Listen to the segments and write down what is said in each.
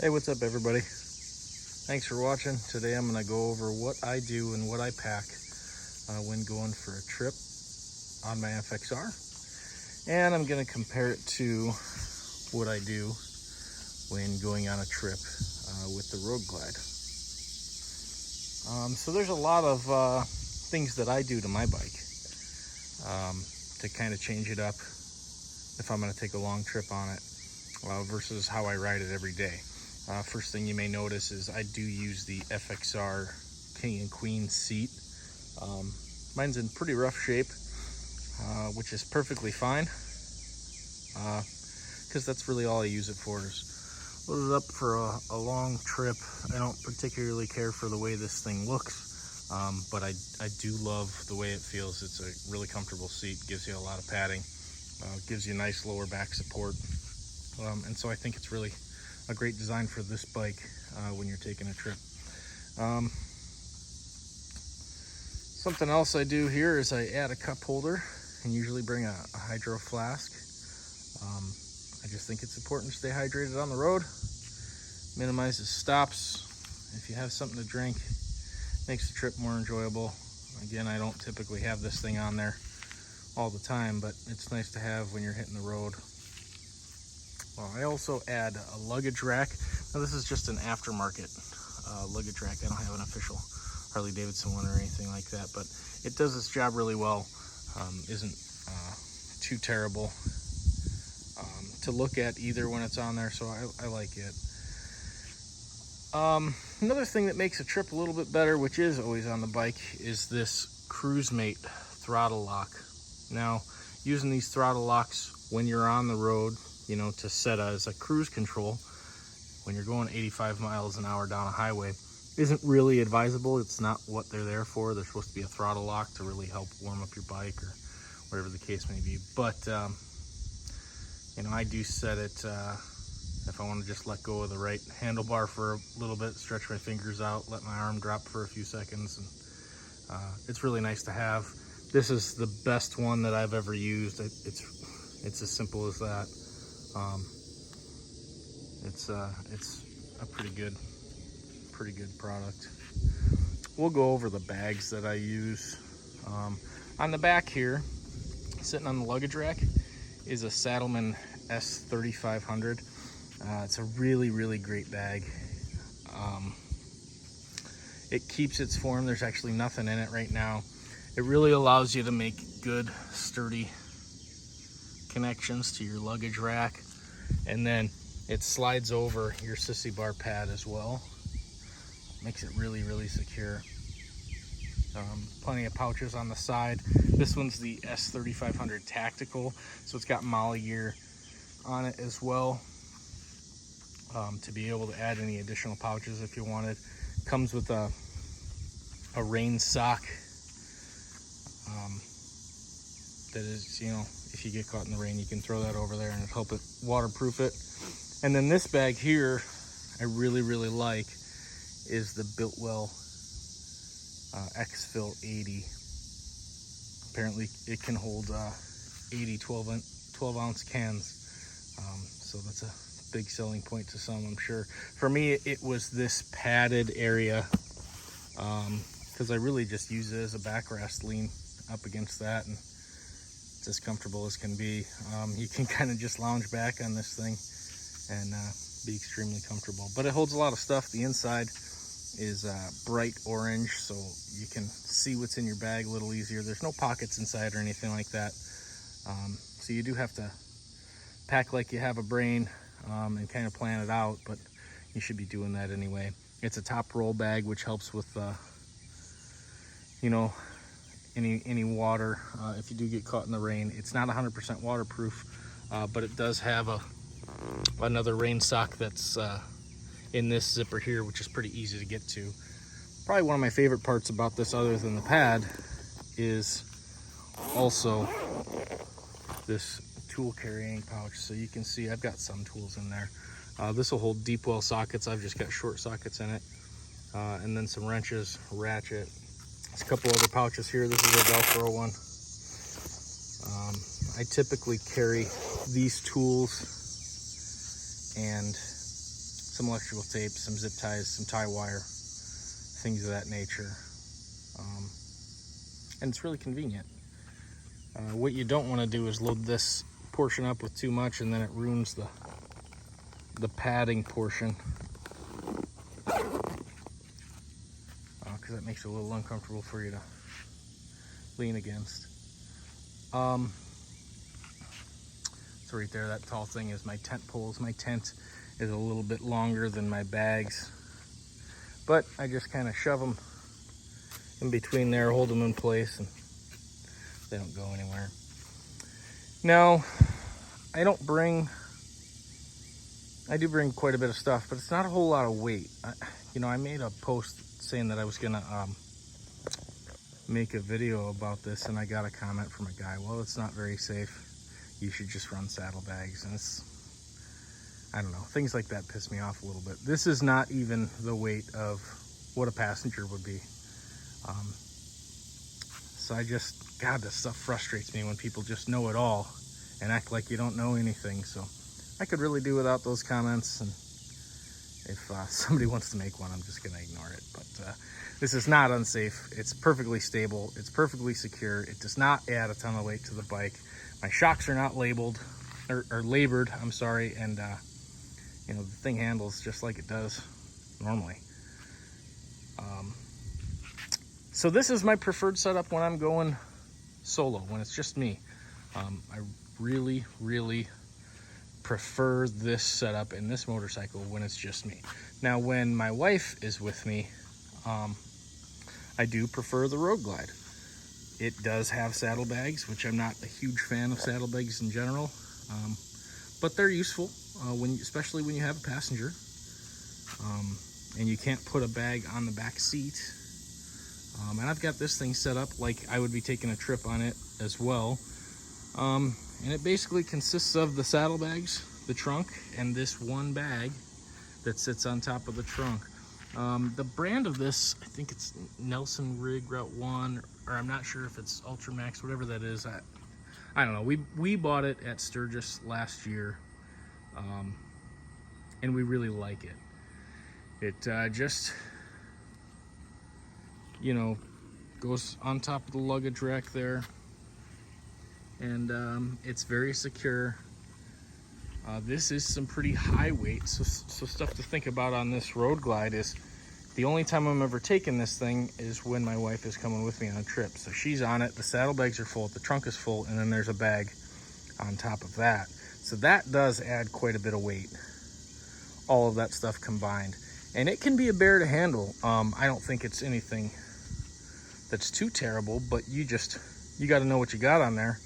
Hey, what's up everybody? Thanks for watching. Today I'm going to go over what I do and what I pack when going for a trip on my FXR. And I'm going to compare it to what I do when going on a trip with the Road Glide. So there's a lot of things that I do to my bike to kind of change it up if I'm going to take a long trip on it versus how I ride it every day. First thing you may notice is I do use the FXR King and Queen seat. Mine's in pretty rough shape, which is perfectly fine, because that's really all I use it for is load it up for a long trip. I don't particularly care for the way this thing looks, but I do love the way it feels. It's a really comfortable seat, gives you a lot of padding, gives you nice lower back support, and so I think it's really a great design for this bike when you're taking a trip. Something else I do here is I add a cup holder and usually bring a hydro flask. I just think it's important to stay hydrated on the road. Minimizes stops. If you have something to drink, makes the trip more enjoyable. Again, I don't typically have this thing on there all the time, but it's nice to have when you're hitting the road. I also add a luggage rack. Now this is just an aftermarket luggage rack. I don't have an official Harley-Davidson one or anything like that, but it does its job really well. Isn't too terrible to look at either when it's on there, so I like it. Another thing that makes a trip a little bit better, which is always on the bike, is this Cruise Mate throttle lock. Now, using these throttle locks when you're on the road, you know, to set as a cruise control when you're going 85 miles an hour down a highway isn't really advisable. It's not what they're there for. They're supposed to be a throttle lock to really help warm up your bike or whatever the case may be. But, you know, I do set it if I want to just let go of the right handlebar for a little bit, stretch my fingers out, let my arm drop for a few seconds. And it's really nice to have. This is the best one that I've ever used. It's as simple as that. It's a pretty good product. We'll go over the bags that I use. On the back here, sitting on the luggage rack, is a Saddlemen S3500. It's a really great bag. It keeps its form. There's actually nothing in it right now. It really allows you to make good, sturdy connections to your luggage rack, and then it slides over your sissy bar pad as well. Makes it really secure. Plenty of pouches on the side. This one's the S3500 Tactical, so it's got molly gear on it as well, to be able to add any additional pouches if you wanted. Comes with a rain sock that is, you know, if you get caught in the rain, you can throw that over there and help it waterproof it. And then this bag here, I really like, is the Biltwell X-Fill 80. Apparently it can hold 80 12-ounce cans. So that's a big selling point to some, I'm sure. For me, it was this padded area, because I really just use it as a backrest, lean up against that, and it's as comfortable as can be. You can kind of just lounge back on this thing and be extremely comfortable. But it holds a lot of stuff. The inside is bright orange, so you can see what's in your bag a little easier. There's no pockets inside or anything like that. So you do have to pack like you have a brain and kind of plan it out, but you should be doing that anyway. It's a top roll bag, which helps with you know, any water if you do get caught in the rain. It's not 100% waterproof, but it does have another rain sock that's in this zipper here, which is pretty easy to get to. Probably one of my favorite parts about this, other than the pad, is also this tool carrying pouch. So you can see I've got some tools in there. This will hold deep well sockets. I've just got short sockets in it, and then some wrenches, ratchet. There's a couple other pouches here. This is a Velcro one. I typically carry these tools and some electrical tape, some zip ties, some tie wire, things of that nature. And it's really convenient. What you don't want to do is load this portion up with too much, and then it ruins the padding portion, because that makes it a little uncomfortable for you to lean against. So right there, that tall thing is my tent poles. My tent is a little bit longer than my bags, but I just kind of shove them in between there, hold them in place, and they don't go anywhere. Now, I do bring quite a bit of stuff, but it's not a whole lot of weight. I made a post saying that I was gonna make a video about this, and I got a comment from a guy, well, it's not very safe. You should just run saddlebags. And I don't know, things like that piss me off a little bit. This is not even the weight of what a passenger would be. So God, this stuff frustrates me when people just know it all and act like you don't know anything. So I could really do without those comments, and if somebody wants to make one, I'm just gonna ignore it. But this is not unsafe. It's perfectly stable. It's perfectly secure. It does not add a ton of weight to the bike. My shocks are not labeled or labored, I'm sorry, and the thing handles just like it does normally. So this is my preferred setup when I'm going solo, when it's just me. I really, really prefer this setup and this motorcycle when it's just me. Now, when my wife is with me, I do prefer the Road Glide. It does have saddlebags, which I'm not a huge fan of saddlebags in general, but they're useful, especially when you have a passenger, and you can't put a bag on the back seat. And I've got this thing set up like I would be taking a trip on it as well. And it basically consists of the saddlebags, the trunk, and this one bag that sits on top of the trunk. The brand of this, I think it's Nelson Rig Route 1, or I'm not sure if it's Ultramax, whatever that is. I don't know. We bought it at Sturgis last year, and we really like it. It just, goes on top of the luggage rack there, and it's very secure. This is some pretty high weight, so stuff to think about on this Road Glide is the only time I'm ever taking this thing is when my wife is coming with me on a trip. So she's on it, the saddlebags are full, the trunk is full, and then there's a bag on top of that. So that does add quite a bit of weight, all of that stuff combined. And it can be a bear to handle. I don't think it's anything that's too terrible, but you got to know what you got on there,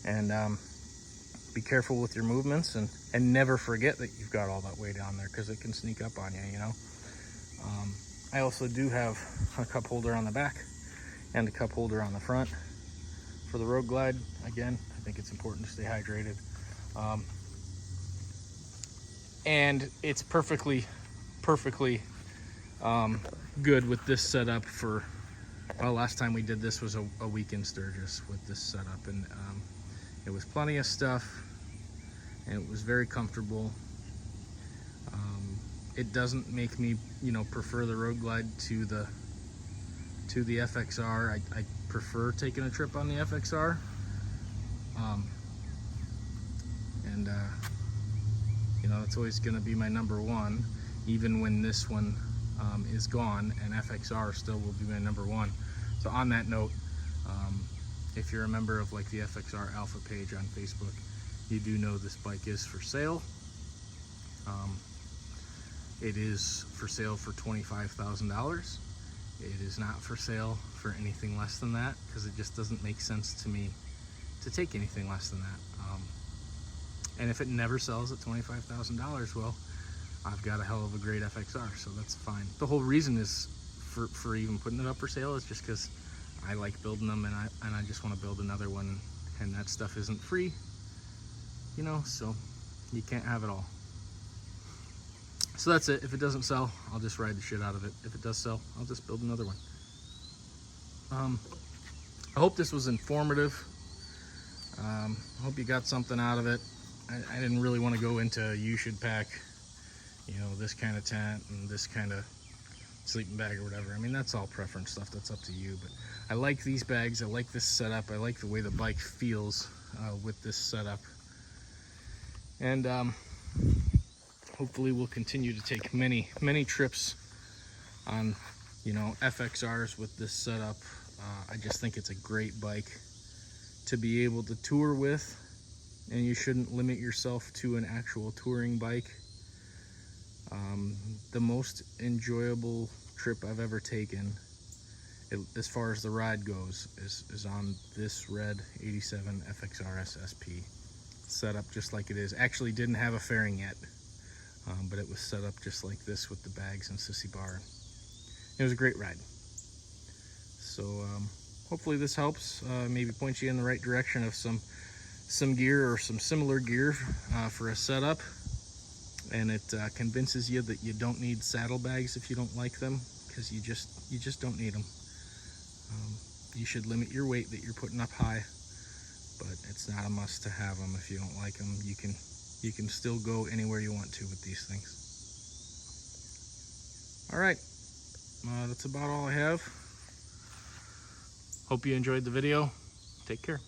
and be careful with your movements, and never forget that you've got all that weight on there, because it can sneak up on you, I also do have a cup holder on the back and a cup holder on the front for the Road Glide. Again, I think it's important to stay hydrated. And it's perfectly good with this setup for, well, last time we did this was a week in Sturgis with this setup, and it was plenty of stuff, and it was very comfortable. It doesn't make me, prefer the Road Glide to the FXR. I prefer taking a trip on the FXR, and it's always going to be my number one, even when this one is gone, and FXR still will be my number one. So on that note, if you're a member of like the FXR Alpha page on Facebook, you do know this bike is for sale. It is for sale for $25,000. It is not for sale for anything less than that, because it just doesn't make sense to me to take anything less than that. And if it never sells at $25,000, well, I've got a hell of a great FXR, so that's fine. The whole reason is for even putting it up for sale is just because I like building them, and I just want to build another one, and that stuff isn't free, so you can't have it all. So that's it. If it doesn't sell, I'll just ride the shit out of it. If it does sell, I'll just build another one. I hope this was informative. I hope you got something out of it. I didn't really want to go into you should pack you know, this kind of tent and this kind of sleeping bag or whatever. I mean, that's all preference stuff. That's up to you. But I like these bags. I like this setup. I like the way the bike feels with this setup. And hopefully we'll continue to take many trips on, you know, FXRs with this setup. I just think it's a great bike to be able to tour with, and you shouldn't limit yourself to an actual touring bike. The most enjoyable trip I've ever taken, as far as the ride goes, is on this red 87 FXRS-SP. Set up just like it is. Actually didn't have a fairing yet, but it was set up just like this with the bags and sissy bar. It was a great ride. So hopefully this helps, maybe point you in the right direction of some gear or some similar gear for a setup, and it convinces you that you don't need saddlebags if you don't like them, because you just don't need them. You should limit your weight that you're putting up high, but it's not a must to have them if you don't like them. You can still go anywhere you want to with these things. All right, that's about all I have. Hope you enjoyed the video. Take care.